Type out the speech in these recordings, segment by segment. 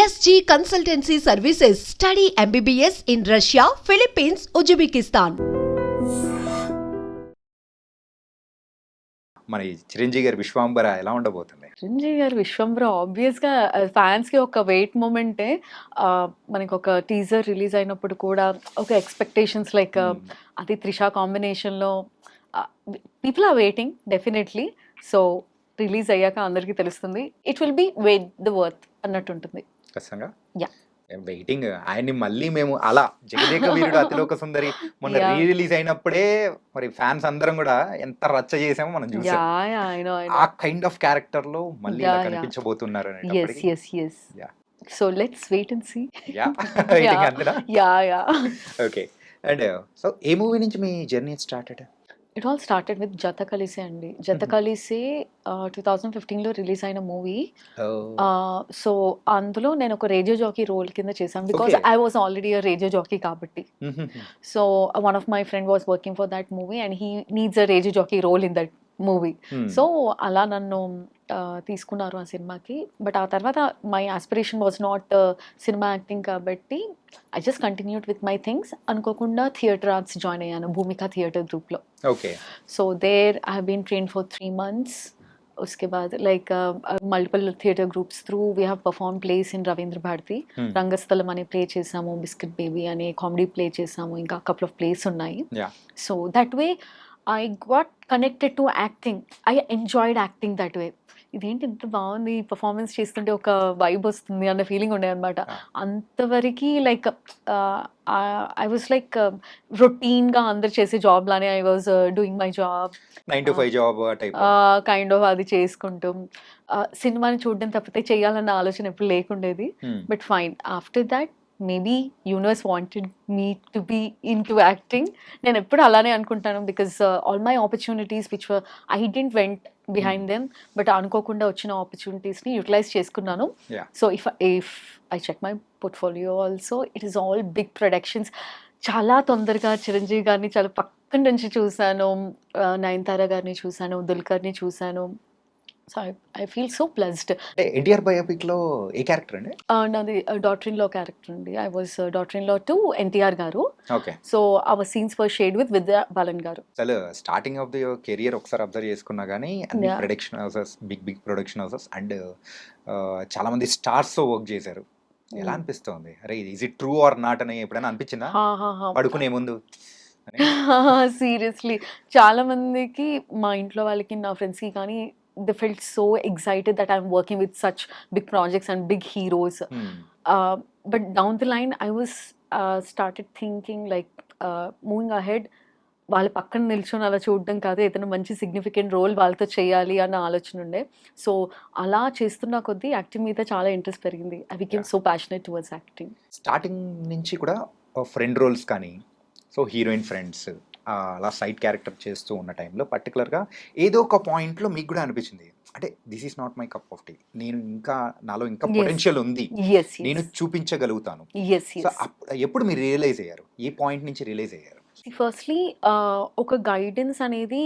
SG Consultancy Services. Study MBBS in Russia, Philippines, Uzbekistan. మరి చిరంజీవి గారి విశ్వాంబర ఎలా ఉండబోతుంది? చిరంజీవి గారి విశ్వంబర ఆబ్వియస్గా ఫ్యాన్స్కి ఒక వెయిట్ మూమెంటే. మనకి ఒక టీజర్ రిలీజ్ అయినప్పుడు కూడా ఒక ఎక్స్పెక్టేషన్స్ లైక్ అది త్రిషా కాంబినేషన్లో people are waiting definitely. So release అయ్యాక అందరికీ తెలుస్తుంది. It will be wait the worth అన్నట్టు ఉంటుంది. ఖచ్చితంగా యా వెయిటింగ్. ఆయన్ని మళ్ళీ మేము అలా జగదేక వీరుడు అతిలోక సుందరి మొన్న రీ రిలీజ్ అయినప్పుడే మరి ఫ్యాన్స్ అందరం కూడా ఎంత రచ్చ చేసామో మనం చూసాం. ఆ కైండ్ ఆఫ్ క్యారెక్టర్ లో మళ్ళీ ఇలా కనిపించబోతున్నారు అనేటప్పటికి so let's wait and see. Okay. And so ఏ మూవీ నుంచి మీ journey started? It all started with Jatha Kalise అండి. జత కలిసే 2015లో రిలీజ్ అయిన మూవీ. సో అందులో నేను ఒక రేడియో జాకీ రోల్ కింద చేశాను because I was already a radio jockey కాబట్టి. So one of my friend was working for that movie and he needs a radio jockey role in that movie. So అలా నన్ను తీసుకున్నారు ఆ సినిమాకి. But ఆ తర్వాత my aspiration was not cinema acting కాబట్టి I just continued with my things. అనుకోకుండా theatre arts join అయ్యాను భూమిక థియేటర్ గ్రూప్లో. So there I have been trained for 3 months. उसके बाद like multiple theatre groups through we have perform plays in Ravindra Bharathi. Rangasthalam అనే play చేసాము, biscuit baby అనే comedy play చేసాము, ఇంకా కపుల్ ఆఫ్ ప్లేస్ ఉన్నాయి. So that way I got connected to acting. I enjoyed acting that way. ఇదేంటి ఇంత బాగుంది performance చేస్తుంటే ఒక వైబ్ వస్తుంది అన్న ఫీలింగ్ ఉండే అనమాట. అంతవరకు లైక్ ఐ వాజ్ లైక్ రొటీన్గా అందరు చేసే జాబ్ లానే I was doing my job 9 to 5 job kind of అది చేసుకుంటూ సినిమాని చూడడం తప్పితే చేయాలన్న ఆలోచన ఎప్పుడు లేకుండేది. But fine after that maybe universe wanted me to be into acting. నేను ఎప్పుడు అలానే అనుకుంటాను because all my opportunities which I didn't went behind them but అనుకోకుండా వచ్చిన ఆపర్చునిటీస్ని యూటిలైజ్ చేసుకున్నాను. So if I check my portfolio also it is all big productions. చాలా తొందరగా చిరంజీవి గారిని చాలా పక్కన నుంచి చూశాను, నయనతార గారిని చూశాను, దుల్కర్ని చూశాను. So I feel so blessed. NTR biopic లో ఏ క్యారెక్టర్ అండి? నాది డాటర్ ఇన్ లా క్యారెక్టర్ అండి. I was daughter in law to NTR garu. So our scenes were shared with Vidya Balan garu. అసలు స్టార్టింగ్ ఆఫ్ ది కెరియర్ ఒకసారి అబ్జర్వ్ చేసుకున్నా కానీ అన్ని production houses, big production houses and చాలా మంది స్టార్స్ తో వర్క్ చేశారు. ఎలా అనిపిస్తుంది? అరే is it true or not అని ఎప్పుడైనా అనిపించిందా పడుకునే ముందు? సీరియస్లీ చాలా మందికి, మా ఇంట్లో వాళ్ళకి, నా ఫ్రెండ్స్కి కానీ they felt so excited that I'm working with such big projects and big heroes. But down the line I was started thinking like moving ahead వాళ్ళ పక్కన నిల్చొని అలా చూడడం కాదు, ఏదైనా మంచి సిగ్నిఫికెంట్ రోల్ వాళ్ళతో చేయాలి అన్న ఆలోచన ఉండే. సో అలా చేస్తున్న కొద్దీ యాక్టింగ్ మీద చాలా ఇంట్రెస్ట్ పెరిగింది. I became so passionate towards acting. Starting నుంచి కూడా ఫ్రెండ్ రోల్స్ కానీ, సో హీరోయిన్ ఫ్రెండ్స్ అలా సైడ్ క్యారెక్టర్ చేస్తూ ఉన్న టైంలో పర్టికులర్గా ఏదో ఒక పాయింట్లో మీకు కూడా అనిపించింది అంటే this is not my cup of tea, నేను ఇంకా నాలో ఇంకా పొటెన్షియల్ ఉంది, నేను చూపించగలుగుతాను. సో ఎప్పుడు మీరు రియలైజ్ అయ్యారు? ఏ పాయింట్ నుంచి రియలైజ్ అయ్యారు? ఫస్ట్లీ ఒక గైడెన్స్ అనేది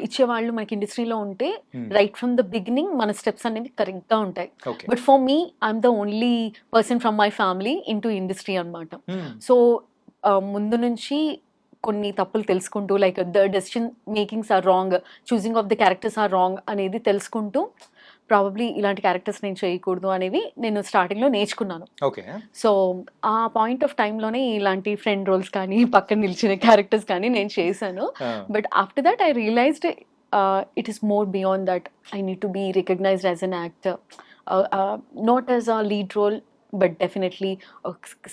ఇచ్చేవాళ్ళు మనకి ఇండస్ట్రీలో ఉంటే రైట్ ఫ్రమ్ ద బిగినింగ్ మన స్టెప్స్ అనేవి కరెక్ట్గా ఉంటాయి. But for me I'm the only person from my family into industry అనమాట. సో ముందు నుంచి కొన్ని తప్పులు తెలుసుకుంటూ like the decision makings are wrong, choosing of the characters are wrong అనేది తెలుసుకుంటూ ప్రాబబ్లీ ఇలాంటి క్యారెక్టర్స్ నేను చేయకూడదు అనేవి నేను స్టార్టింగ్లో నేర్చుకున్నాను. సో ఆ పాయింట్ ఆఫ్ టైంలోనే ఇలాంటి ఫ్రెండ్ రోల్స్ కానీ పక్కన నిలిచిన క్యారెక్టర్స్ కానీ నేను చేశాను. But after that I realized it is more beyond that I need to be recognized as an actor, not as a lead role but definitely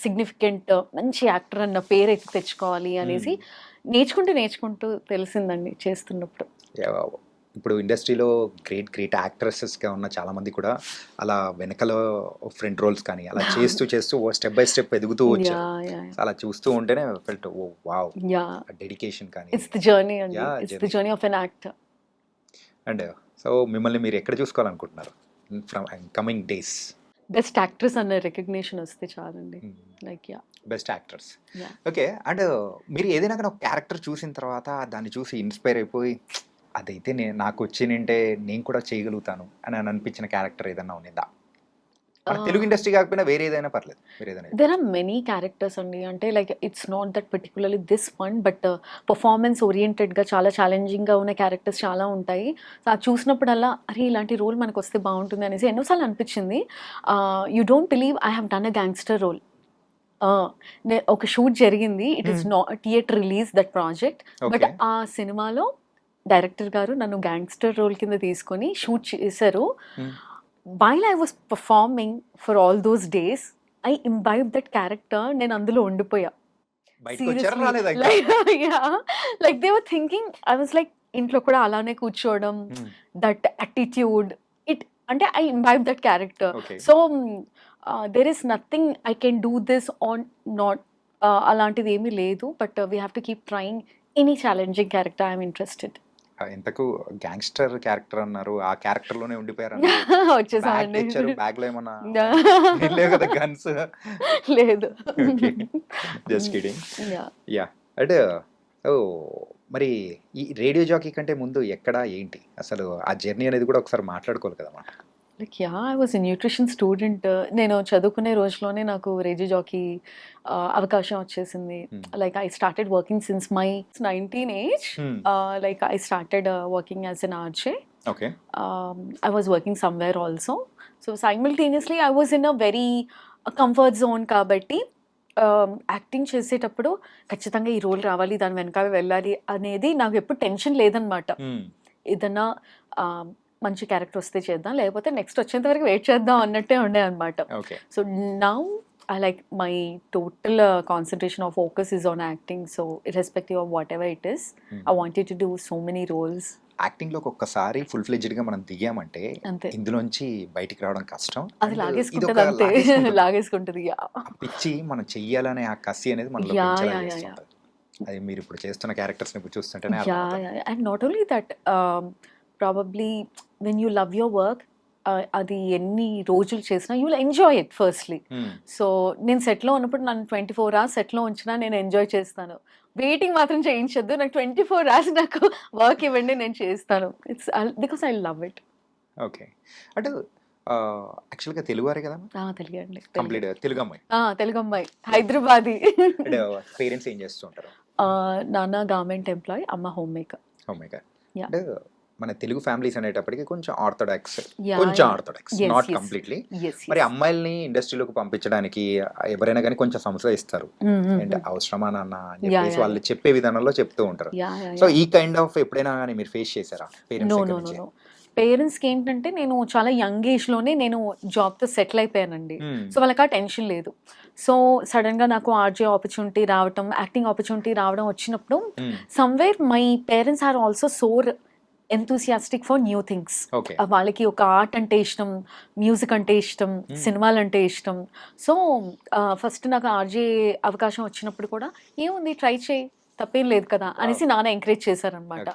significant మంచి actor అన్న పేరు అయితే తెచ్చుకోవాలి అనేసి నేర్చుకుంటూ తెలిసిందండి చేస్తున్నప్పుడు. ఇప్పుడు ఇండస్ట్రీలో గ్రేట్ యాక్ట్రెసెస్గా ఉన్న చాలామంది కూడా అలా వెనకల ఫ్రంట్ రోల్స్ కానీ అలా చేస్తూ స్టెప్ బై స్టెప్ ఎదుగుతూ వచ్చారు. అలా చూస్తూ ఉంటేనే ఫెల్ట్ ఓ వావ్, డెడికేషన్ కానీ ఇట్స్ ది జర్నీ అండి, it's the journey of an actor. And so మిమ్మల్ని మీరు ఎక్కడ చూసుకోవాలనుకుంటున్నారు from coming days? Best actress అన్న రికగ్నిషన్ వస్తే చాలండి. Like best actors. Okay. And మీరు ఏదైనా కానీ ఒక క్యారెక్టర్ చూసిన తర్వాత దాన్ని చూసి ఇన్స్పైర్ అయిపోయి అదైతే నాకు వచ్చినంటే నేను కూడా చేయగలుగుతాను అని అనిపించిన క్యారెక్టర్ ఏదన్నా ఉన్నదా? తెలుగు ఇండస్ట్రీ కాకపోయినా వేరే ఏదైనా పర్లేదు, వేరే ఏదైనా. దెర్ ఆర్ మెనీ క్యారెక్టర్స్ అండి. అంటే like it's not that particularly this one, but performance ఓరియంటెడ్గా చాలా ఛాలెంజింగ్గా ఉన్న క్యారెక్టర్స్ చాలా ఉంటాయి. సో అది చూసినప్పుడల్లా అరే ఇలాంటి రోల్ మనకు వస్తే బాగుంటుంది అనేసి ఎన్నోసార్లు అనిపించింది. You don't believe I have done a gangster role. ఒక షూట్ జరిగింది, it is not theatre release that project, but ఆ సినిమాలో డైరెక్టర్ గారు నన్ను గ్యాంగ్స్టర్ రోల్ కింద తీసుకొని షూట్ చేశారు. While I was performing for all those days, I imbibed that character. నేను అందులో ఉండిపోయా. బయటకు వచ్చారా రాలేదా? Like they were thinking, I was like ఇంట్లో కూడా అలానే కూర్చోవడం, దట్ attitude, it అంటే I imbibed that character. So there is nothing I can do this or not. అలాంటిది ఏమీ లేదు, but we have to keep trying any challenging character I'm interested. ఇంతకు gangster character అన్నారు, ఆ క్యారెక్టర్ లోనే ఉండిపోయారు. వచ్చేసాను. బ్యాగ్ లో ఏమన్నా లేవు కదా గన్స్? లేదు. Just kidding. యా. అంటే మరి ఈ రేడియో జాకీ కంటే ముందు ఎక్కడ ఏంటి అసలు ఆ జర్నీ అనేది కూడా ఒకసారి మాట్లాడుకోవాలి కదా మనం. Like I was a nutrition student. నేను చదువుకునే రోజులోనే నాకు రేడియో జాకీ అవకాశం వచ్చేసింది. Like I started working since my 19 age. Like I started working as N RJ. I was working somewhere also. So simultaneously I was in a very comfort zone కాబట్టి acting చేసేటప్పుడు ఖచ్చితంగా ఈ role రావాలి, దాని వెనకాల వెళ్ళాలి అనేది నాకు ఎప్పుడు టెన్షన్ లేదనమాట. ఏదన్నా మంచి క్యారెక్టర్ వస్తే చేద్దాం, లేకపోతే నెక్స్ట్ వచ్చేంత వరకు వెయిట్ చేద్దాం అన్నట్టే ఉండే అనమాట. So now I like my total concentration or focus is on acting. So irrespective of whatever it is, I wanted to do so many roles. Acting లో ఒక్కసారి ఫుల్ ఫ్లెడ్జ్డ్ గా మనం దిగామంటే ఇందులోంచి బయటికి రావడం కష్టం. అది లాగేసుకుంటది, అంతే లాగేసుకుంటది. పిచ్చి మనం చెయ్యాలనే ఆ కసి అనేది మనలో పెంచాలి. అది మీరు ఇప్పుడు చేస్తున్న క్యారెక్టర్స్ ని చూస్తుంటేనే. And not only that, probably when you love your work, అది ఎన్ని రోజులు చేసినా you will enjoy it firstly. So నేను సెట్లో ఉన్నప్పుడు నన్ను 24 hours సెట్లో ఉంచినా నేను ఎంజాయ్ చేస్తాను. వెయిటింగ్ మాత్రం చేయించద్దు, నాకు 24 hours నాకు వర్క్ ఇవ్వండి, నేను చేస్తాను. It's because I love it. Okay. అంటే యాక్చువల్గా తెలుగు వారే కదా? తెలుగు అండి, కంప్లీట్ తెలుగు అమ్మాయి. తెలుగు అమ్మాయి, హైదరాబాదీ. పేరెంట్స్ ఏం చేస్తుంటారు? నాన్న గవర్నమెంట్ ఎంప్లాయ్, అమ్మ హోమ్ మేకర్. అంటే మన తెలుగు ఫ్యామిలీస్ అనేటప్పటికి కొంచెం ఆర్థోడాక్స్, నాట్ కంప్లీట్లీ. మరి అమ్మాయిల్ని ఇండస్ట్రీలోకి పంపించడానికి ఎవరైనా కానీ కొంచెం సంస్థ ఇస్తారు, అంటే అవసరమా నాన్న అని చెప్పేసి వాళ్ళు చెప్పే విధానంలో చెప్తూ ఉంటారు. సో ఈ కైండ్ ఆఫ్ ఎప్పుడైనా కానీ మీరు ఫేస్ చేశారా పేరెంట్స్కి? ఏంటంటే నేను చాలా యంగ్ ఏజ్లోనే నేను జాబ్తో సెటిల్ అయిపోయానండి. సో వాళ్ళకి ఆ టెన్షన్ లేదు. సో సడన్గా నాకు ఆర్జే ఆపర్చునిటీ రావడం, యాక్టింగ్ ఆపర్చునిటీ రావడం వచ్చినప్పుడు somewhere my parents are also so enthusiastic for new things. వాళ్ళకి ఒక ఆర్ట్ అంటే ఇష్టం, మ్యూజిక్ అంటే ఇష్టం, సినిమాలు అంటే ఇష్టం. సో ఫస్ట్ నాకు ఆర్జే అవకాశం వచ్చినప్పుడు కూడా ఏముంది ట్రై చేయి, తప్పేం లేదు కదా అనేసి నాన్న ఎంకరేజ్ చేశారనమాట.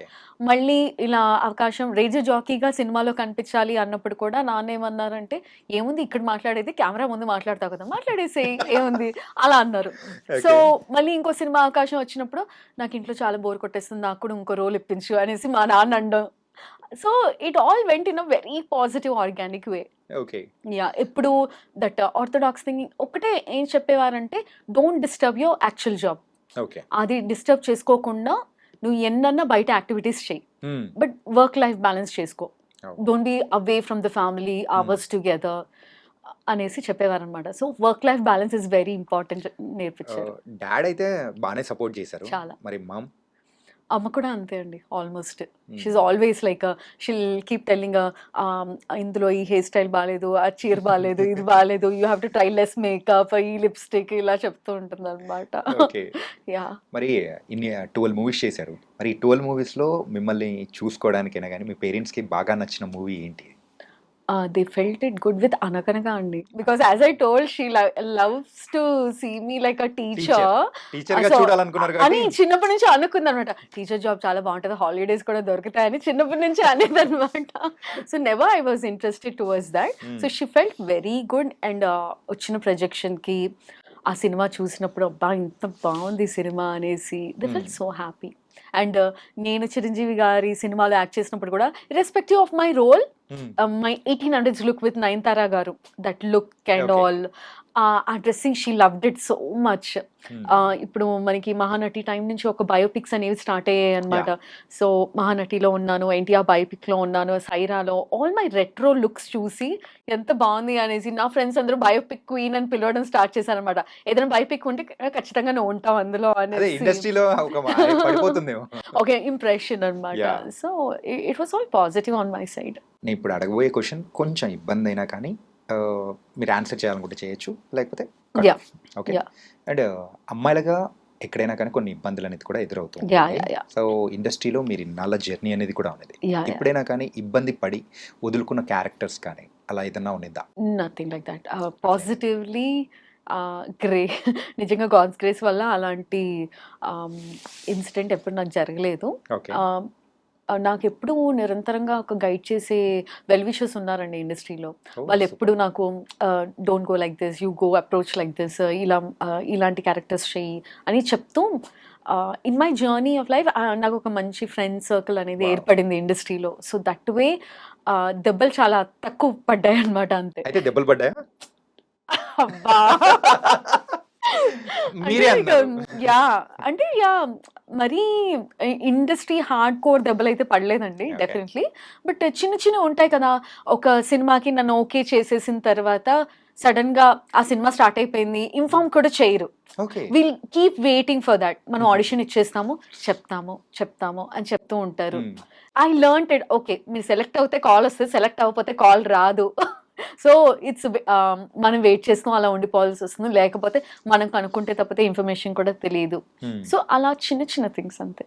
మళ్ళీ ఇలా అవకాశం రేడియో జాకీగా సినిమాలో కనిపించాలి అన్నప్పుడు కూడా నాన్న ఏమన్నారంటే, ఏముంది ఇక్కడ మాట్లాడేది, కెమెరా ముందు మాట్లాడతావు కదా, మాట్లాడేసేయి ఏముంది అలా అన్నారు. సో మళ్ళీ ఇంకో సినిమా అవకాశం వచ్చినప్పుడు నాకు ఇంట్లో చాలా బోర్ కొట్టేస్తుంది, నాకు కూడా ఇంకో రోల్ ఇప్పించు అనేసి మా నాన్న అనడం. So it all went in a very positive organic way. ఇప్పుడు దట్ ఆర్థోడాక్స్ థింకింగ్ ఒకటే ఏం చెప్పేవారంటే, don't disturb your actual job. అది డిస్టర్బ్ చేసుకోకుండా నువ్వు ఎన్నన్నా బయట యాక్టివిటీస్ చెయ్యి, బట్ వర్క్ లైఫ్ బ్యాలెన్స్ చేసుకో, don't be away from the family, hours together అనేసి చెప్పేవారు అనమాట. So work life balance is very important నేర్పించారు. డాడ్ అయితే బాగానే సపోర్ట్ చేశారు చాలా. మరి మామ్? అమ్మ కూడా అంతే అండి, almost she always like she'll keep telling, ఇందులో ఈ హెయిర్ స్టైల్ బాగాలేదు, ఆ చీర బాగాలేదు, ఇది బాగాలేదు, you have to try less makeup, ఈ లిప్స్టిక్, ఇలా చెప్తూ ఉంటుంది అనమాట. మరి ఇన్ని 12 మూవీస్ చేశారు, మరి 12 మూవీస్లో మిమ్మల్ని చూసుకోవడానికైనా కానీ మీ పేరెంట్స్కి బాగా నచ్చిన మూవీ ఏంటి? They felt it good with Anakanaga andi, because as I told, she loves to see me like a teacher. టీచర్గా చూడాలనుకున్నారు కదా అని చిన్నప్పటి నుంచి అనుకుందనమాట. టీచర్ జాబ్ చాలా బాగుంటుంది, హాలిడేస్ కూడా దొరుకుతాయని చిన్నప్పటి నుంచి అనేదన్నమాట. So never I was interested towards that. So she felt very good. And వచ్చిన ప్రొజెక్షన్కి ఆ సినిమా చూసినప్పుడు అబ్బా ఇంత బాగుంది సినిమా అనేసి they felt so happy. And నేను చిరంజీవి గారి సినిమాలో యాక్ట్ చేసినప్పుడు కూడా, irrespective of my role, my 1800s look with Nayanthara garu, that look and Okay. All, ఆ dressing she loved it so much. ఇప్పుడు మనకి మహానటి టైం నుంచి ఒక బయోపిక్స్ అనేవి స్టార్ట్ అయ్యాయి అనమాట. సో మహానటిలో ఉన్నాను, ఎన్టీఆర్ బయోపిక్ లో ఉన్నాను, సైరాలో, ఆల్ మై రెట్రో లుక్స్ చూసి ఎంత బాగుంది అనేసి నా ఫ్రెండ్స్ అందరూ బయోపిక్ క్వీన్ అని పిలవడం స్టార్ట్ చేశారనమాట. ఏదైనా బయోపిక్ ఉంటే ఖచ్చితంగా నువ్వు ఉంటావు అందులో అదే అనేసి ఇండస్ట్రీలో ఒక పడిపోతుందేమో. ఓకే ఇంప్రెషన్ అనమాట. Yeah. So it was all positive on my side. నేను ఇప్పుడు అడగబోయే క్వశ్చన్ కొంచెం ఇబ్బంది అయినా కానీ మీరు ఆన్సర్ చేయాలనుకుంటే చేయొచ్చు, లేకపోతే Yeah. ఓకే. Yeah. అండ్ అమ్మాయిలుగా ఎక్కడైనా కానీ కొన్ని ఇబ్బందులు అనేది కూడా ఎదురవుతుంది. Yeah. సో ఇండస్ట్రీలో మీరు ఇన్నాళ్ళ జర్నీ అనేది కూడా ఉన్నది. Yeah. ఎప్పుడైనా కానీ ఇబ్బంది పడి వదులుకున్న క్యారెక్టర్స్ కానీ అలా ఏదన్నా ఉన్నదా? Nothing like that. Positively grey నిజంగా గాడ్స్ గ్రేస్ వల్ల అలాంటి ఇన్సిడెంట్ ఎప్పుడు నాకు జరగలేదు. ఓకే. నాకు ఎప్పుడు నిరంతరంగా ఒక గైడ్ చేసే వెల్ విషర్స్ ఉన్నారండి ఇండస్ట్రీలో. Oh, వాళ్ళు super. ఎప్పుడు నాకు don't go like this, you go approach like this, ఇలాంటి క్యారెక్టర్స్ చెయ్యి అని చెప్తూ in my journey of life నాకు ఒక మంచి ఫ్రెండ్ సర్కిల్ అనేది Wow. ఏర్పడింది ఇండస్ట్రీలో. సో దట్ వే దెబ్బలు చాలా తక్కువ పడ్డాయి అనమాట, అంతే. అయితే దెబ్బలు పడ్డాయా? అబ్బా మీరే అన్నారు. అంటే మరీ ఇండస్ట్రీ హార్డ్ కోర్ దెబ్బలు అయితే పడలేదండి, Okay. డెఫినెట్లీ. బట్ చిన్న చిన్న ఉంటాయి కదా, ఒక సినిమాకి నన్ను ఓకే చేసేసిన తర్వాత సడన్ గా ఆ సినిమా స్టార్ట్ అయిపోయింది, ఇన్ఫార్మ్ కూడా చేయరు. Okay. Will keep waiting for that. మనం ఆడిషన్ ఇచ్చేస్తాము, చెప్తాము అని చెప్తూ ఉంటారు. I learn it. ఓకే మీరు సెలెక్ట్ అవుతే కాల్ వస్తుంది, సెలెక్ట్ అవ్వకపోతే కాల్ రాదు. సో ఇట్స్ మనం వెయిట్ చేస్తూ అలా ఉండిపోవాల్సి వస్తుంది, లేకపోతే మనం కనుక్కుంటే తప్పితే ఇన్ఫర్మేషన్ కూడా తెలియదు. సో అలా చిన్న చిన్న థింగ్స్ అంతే.